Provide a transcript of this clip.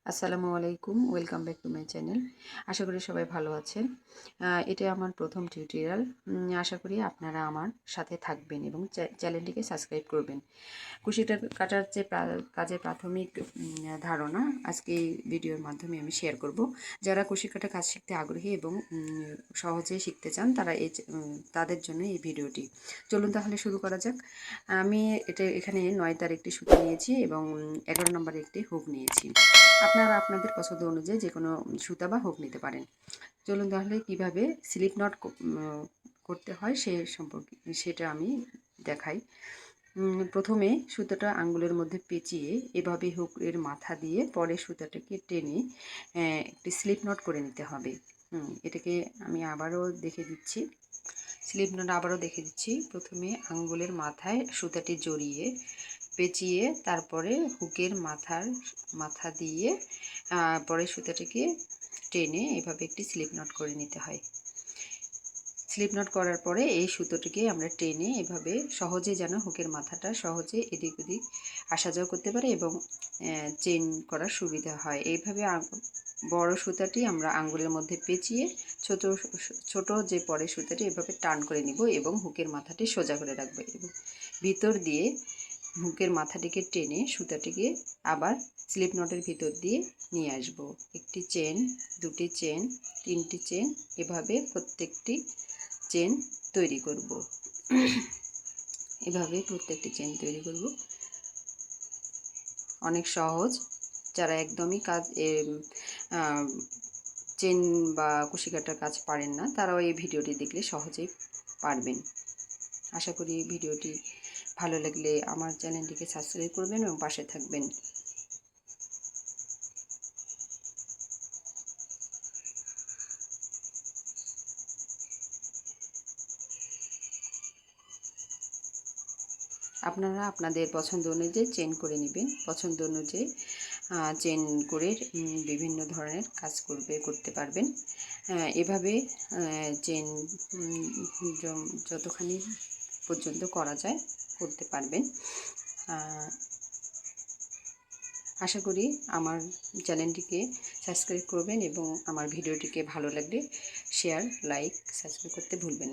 আসসালামু আলাইকুম, welcome back to my channel. আশা করি সবাই ভালো আছেন। এটা আমার প্রথম টিউটোরিয়াল। আশা করি আপনারা আমার সাথে থাকবেন এবং চ্যানেলটিকে সাবস্ক্রাইব করবেন। কুশিটা কাটার যে কাজের প্রাথমিক ধারণা আজকে এই ভিডিওর মাধ্যমে আমি শেয়ার করব। যারা কুশি কাটা কাজ শিখতে আগ্রহী এবং সহজে শিখতে চান তারা তাদের জন্য এই ভিডিওটি। চলুন তাহলে শুরু করা যাক। আমি এখানে 9 তার একটি সুতো নিয়েছি এবং 11 নম্বরে একটি হুক নিয়েছি। আপনারা আপনাদের পছন্দ অনুযায়ী যে কোনো সুতা বা হুক নিতে পারেন। চলুন তাহলে কীভাবে স্লিপ নট করতে হয় সে সম্পর্কে সেটা আমি দেখাই। প্রথমে সুতোটা আঙ্গুলের মধ্যে পেঁচিয়ে এভাবে হুকের মাথা দিয়ে পরে সুতাটাকে টেনে একটি স্লিপ নট করে নিতে হবে। এটাকে আমি আবারও দেখে দিচ্ছি। স্লিপ নট আবারও দেখে দিচ্ছি। প্রথমে আঙ্গুলের মাথায় সুতাটি জড়িয়ে পেঁচিয়ে তারপরে হুকের মাথা দিয়ে পরে সুতাটিকে টেনে এভাবে একটি স্লিপ নট করে নিতে হয়। স্লিপ নট করার পরে এই সুতোটিকে আমরা টেনে এভাবে সহজে যেন হুকের মাথাটা সহজে এদিক ওদিক আসা যাওয়া করতে পারে এবং চেন করার সুবিধা হয়। এইভাবে বড় সুতাটি আমরা আঙ্গুলের মধ্যে পেঁচিয়ে ছোট যে পরের সুতাটি এভাবে টান করে নিব এবং হুকের মাথাটি সোজা করে রাখবো এবং ভিতর দিয়ে হুকের মাথাটিকে টেনে সুতাটিকে আবার স্লিপ নটের ভিতর দিয়ে নিয়ে আসব। একটি চেন, দুটি চেন, তিনটি চেন, এভাবে প্রত্যেকটি চেন তৈরি করব। এভাবে প্রত্যেকটি চেন তৈরি করব। অনেক সহজ। যারা একদমই চেন বা কুশি কাটার কাজ পারেন না তারাও এই ভিডিওটি দেখলে সহজেই পারবেন। আশা করি ভিডিওটি ভালো লাগলে আমার চ্যানেলটিকে সাবস্ক্রাইব করবেন এবং পাশে থাকবেন। আপনারা আপনাদের পছন্দ অনুযায়ী চেন করে নেবেন। পছন্দ অনুযায়ী চেন করে বিভিন্ন ধরনের কাজ করতে পারবেন। এভাবে চেন যতখানি পর্যন্ত করা যায় করতে পারবেন। আশা করি আমার চ্যানেলটিকে সাবস্ক্রাইব করবেন এবং আমার ভিডিওটিকে ভালো লাগলে শেয়ার, লাইক, সাবস্ক্রাইব করতে ভুলবেন না।